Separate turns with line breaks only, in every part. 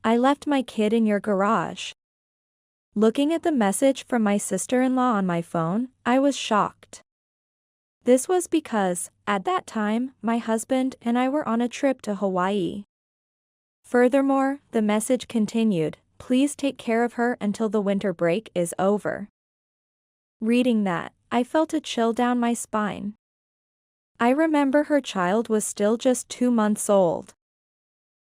I left my kid in your garage. Looking at the message from my sister-in-law on my phone, I was shocked. This was because, at that time, my husband and I were on a trip to Hawaii. Furthermore, the message continued, "Please take care of her until the winter break is over." Reading that, I felt a chill down my spine. I remember her child was still just 2 months old.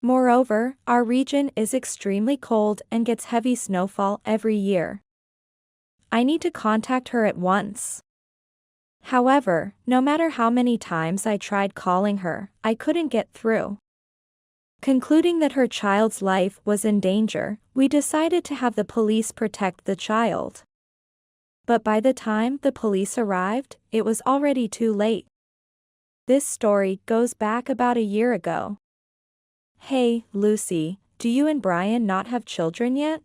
Moreover, our region is extremely cold and gets heavy snowfall every year. I need to contact her at once. However, no matter how many times I tried calling her, I couldn't get through. Concluding that her child's life was in danger, we decided to have the police protect the child. But by the time the police arrived, it was already too late. This story goes back about a year ago. Hey, Lucy, do you and Brian not have children yet?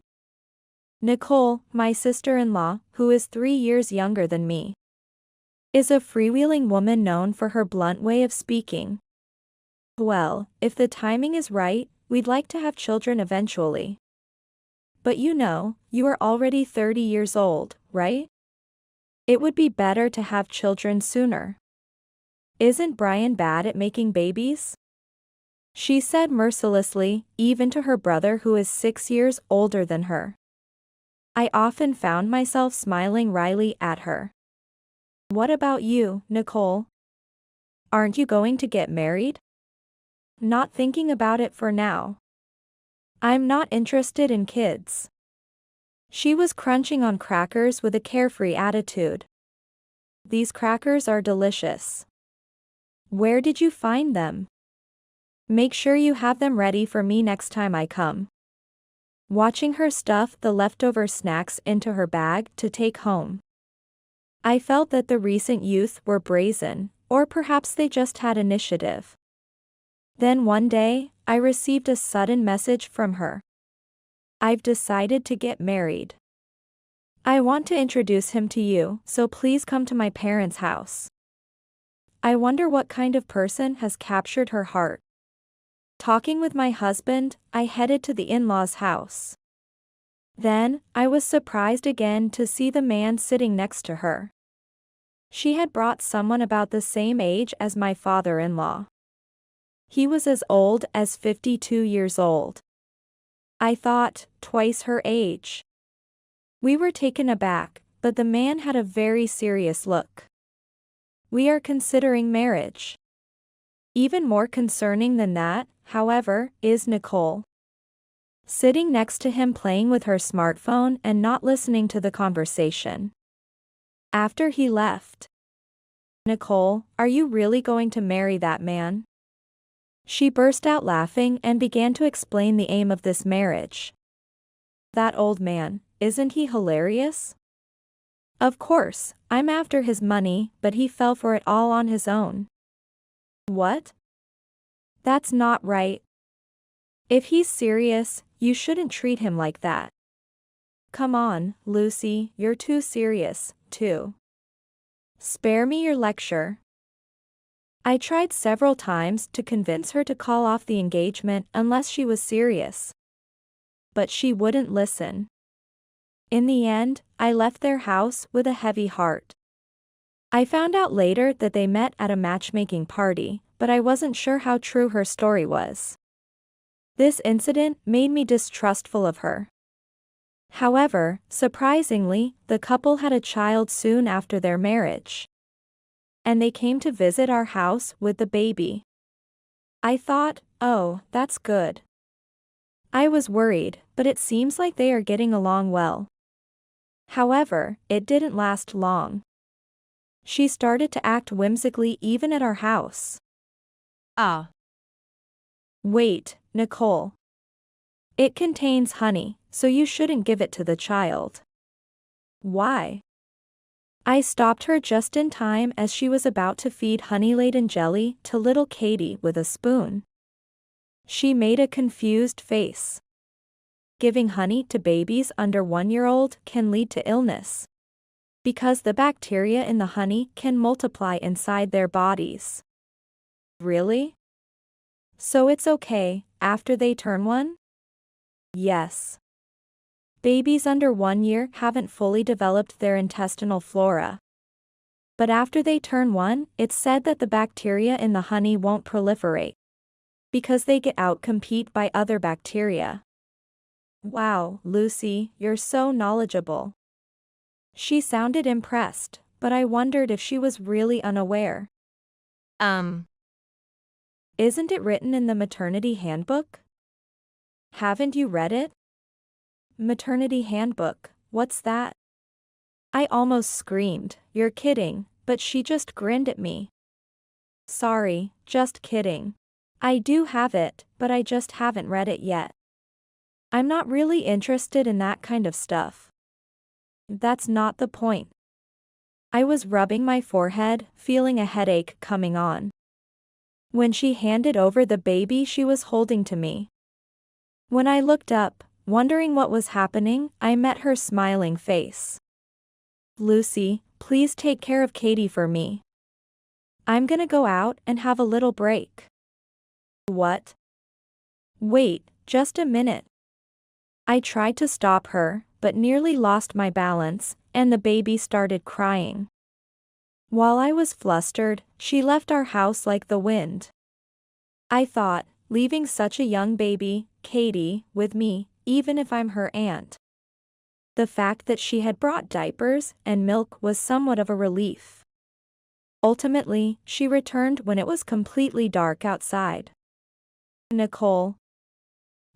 Nicole, my sister-in-law, who is 3 years younger than me, is a freewheeling woman known for her blunt way of speaking. Well, if the timing is right, we'd like to have children eventually. But you are already 30 years old, right? It would be better to have children sooner. Isn't Brian bad at making babies? She said mercilessly, even to her brother who is 6 years older than her. I often found myself smiling wryly at her. What about you, Nicole? Aren't you going to get married? Not thinking about it for now. I'm not interested in kids. She was crunching on crackers with a carefree attitude. These crackers are delicious. Where did you find them? Make sure you have them ready for me next time I come. Watching her stuff the leftover snacks into her bag to take home, I felt that the recent youth were brazen, or perhaps they just had initiative. Then one day, I received a sudden message from her. I've decided to get married. I want to introduce him to you, so please come to my parents' house. I wonder what kind of person has captured her heart. Talking with my husband, I headed to the in-laws' house. Then, I was surprised again to see the man sitting next to her. She had brought someone about the same age as my father-in-law. He was as old as 52 years old. I thought, twice her age. We were taken aback, but the man had a very serious look. We are considering marriage. Even more concerning than that, however, is Nicole. Sitting next to him playing with her smartphone and not listening to the conversation. After he left. Nicole, are you really going to marry that man? She burst out laughing and began to explain the aim of this marriage. That old man, isn't he hilarious? Of course, I'm after his money, but he fell for it all on his own. What? That's not right. If he's serious, you shouldn't treat him like that. Come on, Lucy, you're too serious, too. Spare me your lecture. I tried several times to convince her to call off the engagement unless she was serious. But she wouldn't listen. In the end, I left their house with a heavy heart. I found out later that they met at a matchmaking party, but I wasn't sure how true her story was. This incident made me distrustful of her. However, surprisingly, the couple had a child soon after their marriage. And they came to visit our house with the baby. I thought, oh, that's good. I was worried, but it seems like they are getting along well. However, it didn't last long. She started to act whimsically even at our house. Wait, Nicole. It contains honey, so you shouldn't give it to the child. Why? I stopped her just in time as she was about to feed honey-laden jelly to little Katie with a spoon. She made a confused face. Giving honey to babies under 1-year-old can lead to illness, because the bacteria in the honey can multiply inside their bodies. Really? So it's okay, after they turn 1? Yes. Babies under 1 year haven't fully developed their intestinal flora. But after they turn 1, it's said that the bacteria in the honey won't proliferate, because they get outcompete by other bacteria. Wow, Lucy, you're so knowledgeable. She sounded impressed, but I wondered if she was really unaware. Isn't it written in the maternity handbook? Haven't you read it? Maternity handbook, what's that? I almost screamed, you're kidding, but she just grinned at me. Sorry, just kidding. I do have it, but I just haven't read it yet. I'm not really interested in that kind of stuff. That's not the point. I was rubbing my forehead, feeling a headache coming on, when she handed over the baby she was holding to me. When I looked up, wondering what was happening, I met her smiling face. Lucy, please take care of Katie for me. I'm gonna go out and have a little break. What? Wait, just a minute. I tried to stop her, but nearly lost my balance, and the baby started crying. While I was flustered, she left our house like the wind. I thought, leaving such a young baby, Katie, with me, even if I'm her aunt. The fact that she had brought diapers and milk was somewhat of a relief. Ultimately, she returned when it was completely dark outside. Nicole.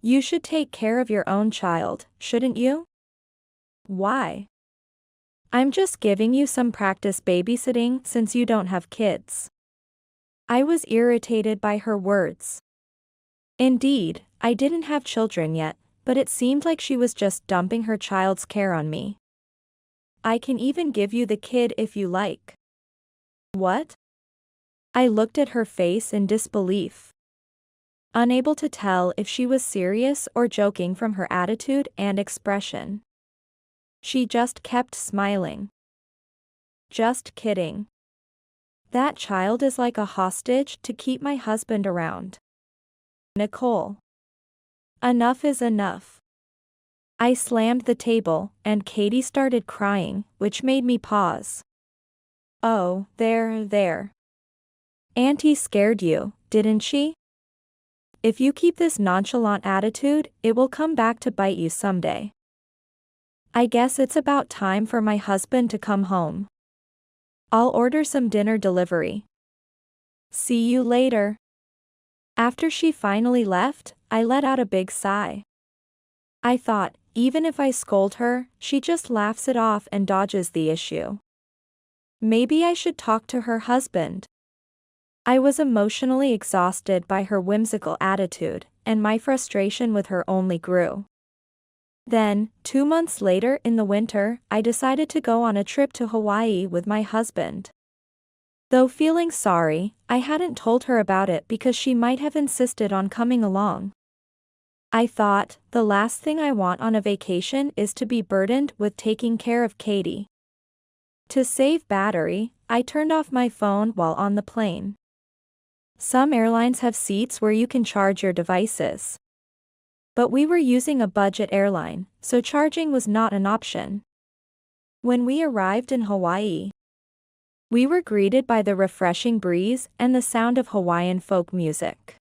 You should take care of your own child, shouldn't you? Why? I'm just giving you some practice babysitting since you don't have kids. I was irritated by her words. Indeed, I didn't have children yet, but it seemed like she was just dumping her child's care on me. I can even give you the kid if you like. What? I looked at her face in disbelief, unable to tell if she was serious or joking from her attitude and expression. She just kept smiling. Just kidding. That child is like a hostage to keep my husband around. Nicole. Enough is enough. I slammed the table, and Katie started crying, which made me pause. Oh, there. Auntie scared you, didn't she? If you keep this nonchalant attitude, it will come back to bite you someday. I guess it's about time for my husband to come home. I'll order some dinner delivery. See you later. After she finally left, I let out a big sigh. I thought, even if I scold her, she just laughs it off and dodges the issue. Maybe I should talk to her husband. I was emotionally exhausted by her whimsical attitude, and my frustration with her only grew. Then, 2 months later in the winter, I decided to go on a trip to Hawaii with my husband. Though feeling sorry, I hadn't told her about it because she might have insisted on coming along. I thought, the last thing I want on a vacation is to be burdened with taking care of Katie. To save battery, I turned off my phone while on the plane. Some airlines have seats where you can charge your devices. But we were using a budget airline, so charging was not an option. When we arrived in Hawaii, we were greeted by the refreshing breeze and the sound of Hawaiian folk music.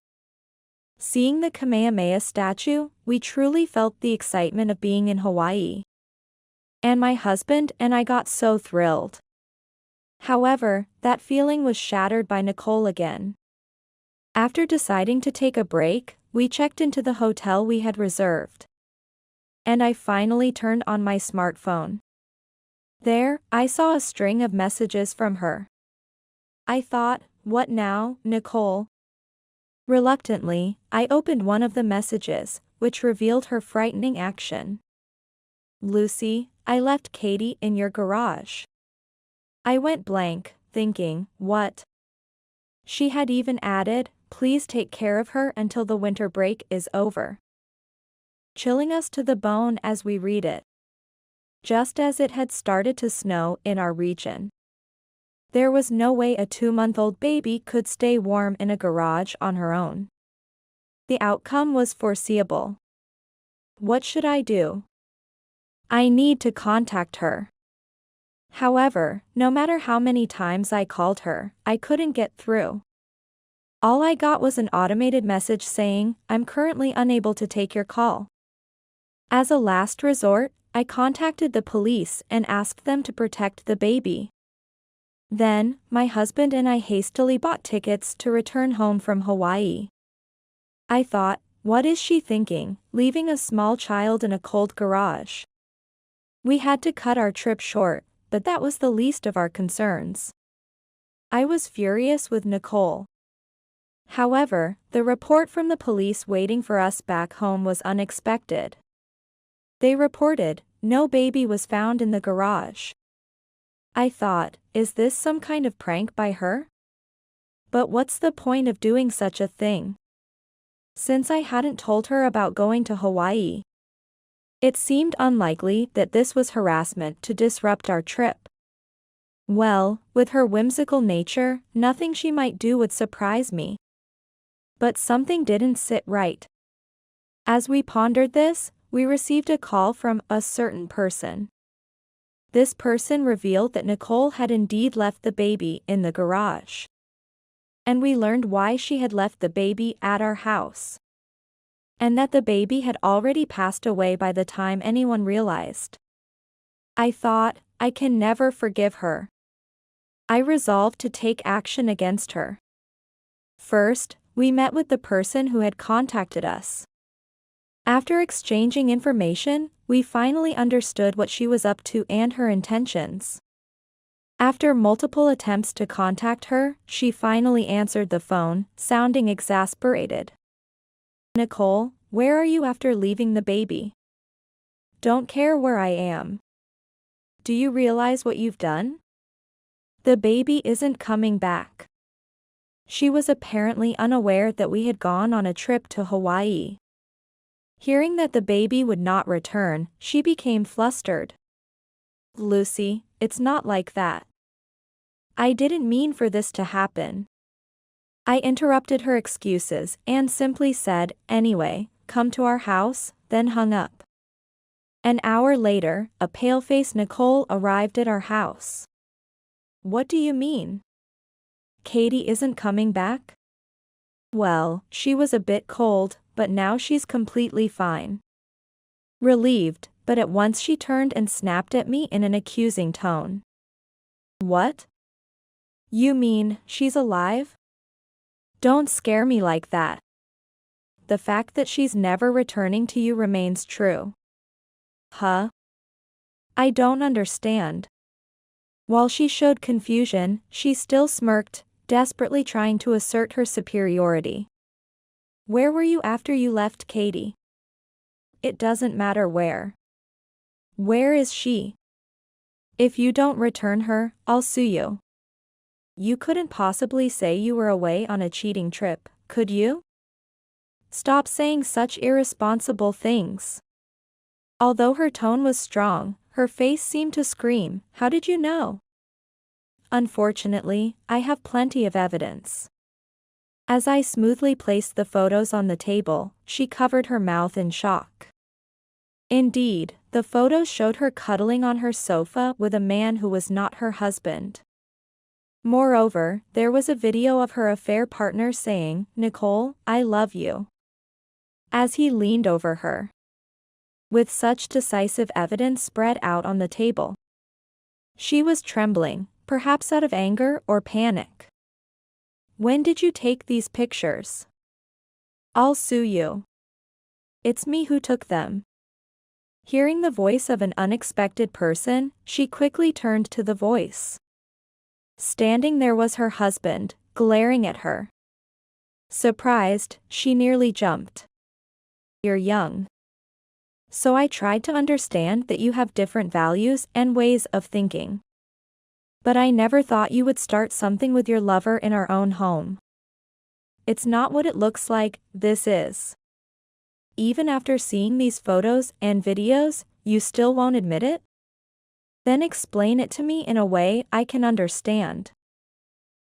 Seeing the Kamehameha statue, we truly felt the excitement of being in Hawaii. And my husband and I got so thrilled. However, that feeling was shattered by Nicole again. After deciding to take a break, we checked into the hotel we had reserved. And I finally turned on my smartphone. There, I saw a string of messages from her. I thought, what now, Nicole? Reluctantly, I opened one of the messages, which revealed her frightening action. Lucy, I left Katie in your garage. I went blank, thinking, what? She had even added, please take care of her until the winter break is over. Chilling us to the bone as we read it. Just as it had started to snow in our region. There was no way a 2-month-old baby could stay warm in a garage on her own. The outcome was foreseeable. What should I do? I need to contact her. However, no matter how many times I called her, I couldn't get through. All I got was an automated message saying, "I'm currently unable to take your call." As a last resort, I contacted the police and asked them to protect the baby. Then, my husband and I hastily bought tickets to return home from Hawaii. I thought, what is she thinking, leaving a small child in a cold garage? We had to cut our trip short, but that was the least of our concerns. I was furious with Nicole. However, the report from the police waiting for us back home was unexpected. They reported, no baby was found in the garage. I thought, is this some kind of prank by her? But what's the point of doing such a thing? Since I hadn't told her about going to Hawaii, it seemed unlikely that this was harassment to disrupt our trip. Well, with her whimsical nature, nothing she might do would surprise me. But something didn't sit right. As we pondered this, we received a call from a certain person. This person revealed that Nicole had indeed left the baby in the garage. And we learned why she had left the baby at our house. And that the baby had already passed away by the time anyone realized. I thought, I can never forgive her. I resolved to take action against her. First, we met with the person who had contacted us. After exchanging information, we finally understood what she was up to and her intentions. After multiple attempts to contact her, she finally answered the phone, sounding exasperated. "Nicole, where are you after leaving the baby? Don't care where I am. Do you realize what you've done? The baby isn't coming back." She was apparently unaware that we had gone on a trip to Hawaii. Hearing that the baby would not return, she became flustered. "Lucy, it's not like that. I didn't mean for this to happen." I interrupted her excuses and simply said, "Anyway, come to our house," then hung up. An hour later, a pale-faced Nicole arrived at our house. "What do you mean? Katie isn't coming back?" "Well, she was a bit cold, but now she's completely fine." Relieved, but at once she turned and snapped at me in an accusing tone. "What? You mean, she's alive? Don't scare me like that. The fact that she's never returning to you remains true." "Huh? I don't understand." While she showed confusion, she still smirked, desperately trying to assert her superiority. "Where were you after you left Katie?" "It doesn't matter where. Where is she? If you don't return her, I'll sue you." "You couldn't possibly say you were away on a cheating trip, could you? Stop saying such irresponsible things." Although her tone was strong, her face seemed to scream, "How did you know?" "Unfortunately, I have plenty of evidence." As I smoothly placed the photos on the table, she covered her mouth in shock. Indeed, the photos showed her cuddling on her sofa with a man who was not her husband. Moreover, there was a video of her affair partner saying, "Nicole, I love you," as he leaned over her. With such decisive evidence spread out on the table, she was trembling, perhaps out of anger or panic. "When did you take these pictures? I'll sue you. It's me who took them." Hearing the voice of an unexpected person, she quickly turned to the voice. Standing there was her husband, glaring at her. Surprised, she nearly jumped. "You're young. So I tried to understand that you have different values and ways of thinking. But I never thought you would start something with your lover in our own home. It's not what it looks like, this is. Even after seeing these photos and videos, you still won't admit it? Then explain it to me in a way I can understand."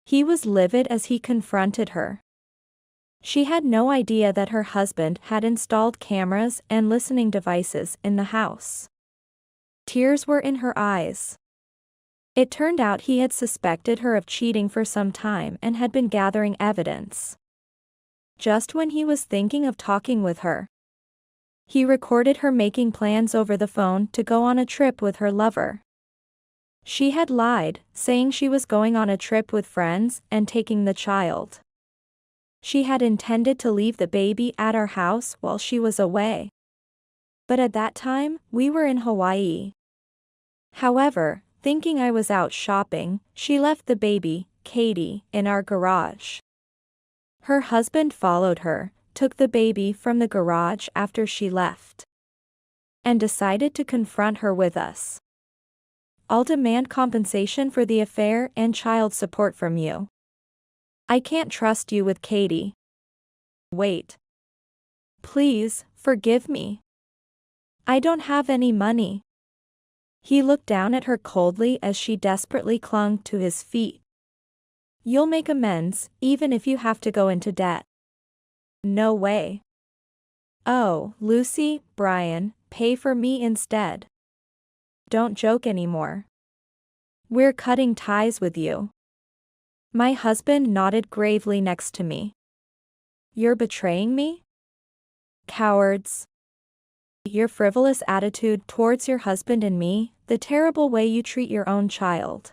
He was livid as he confronted her. She had no idea that her husband had installed cameras and listening devices in the house. Tears were in her eyes. It turned out he had suspected her of cheating for some time and had been gathering evidence. Just when he was thinking of talking with her, he recorded her making plans over the phone to go on a trip with her lover. She had lied, saying she was going on a trip with friends and taking the child. She had intended to leave the baby at our house while she was away. But at that time, we were in Hawaii. However, thinking I was out shopping, she left the baby, Katie, in our garage. Her husband followed her, took the baby from the garage after she left, and decided to confront her with us. I'll demand compensation for the affair and child support from you. I can't trust you with Katie. Wait. Please, forgive me. I don't have any money. He looked down at her coldly as she desperately clung to his feet. You'll make amends, even if you have to go into debt. No way. Oh, Lucy, Brian, pay for me instead. Don't joke anymore. We're cutting ties with you. My husband nodded gravely next to me. You're betraying me? Cowards. Your frivolous attitude towards your husband and me, the terrible way you treat your own child.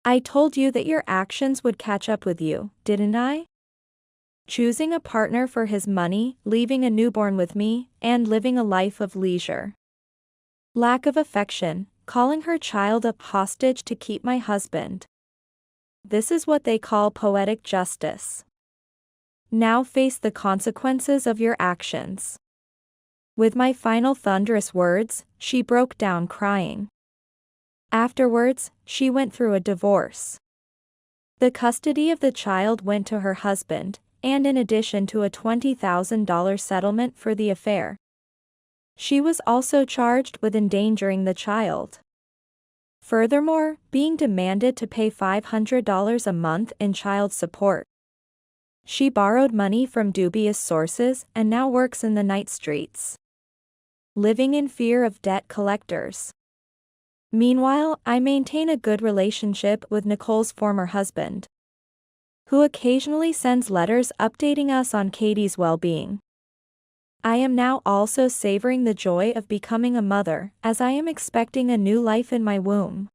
I told you that your actions would catch up with you, didn't I? Choosing a partner for his money, leaving a newborn with me, and living a life of leisure. Lack of affection, calling her child a hostage to keep my husband. This is what they call poetic justice. Now face the consequences of your actions. With my final thunderous words, she broke down crying. Afterwards, she went through a divorce. The custody of the child went to her husband, and in addition to a $20,000 settlement for the affair, she was also charged with endangering the child. Furthermore, being demanded to pay $500 a month in child support. She borrowed money from dubious sources and now works in the night streets, living in fear of debt collectors. Meanwhile, I maintain a good relationship with Nicole's former husband, who occasionally sends letters updating us on Katie's well-being. I am now also savoring the joy of becoming a mother, as I am expecting a new life in my womb.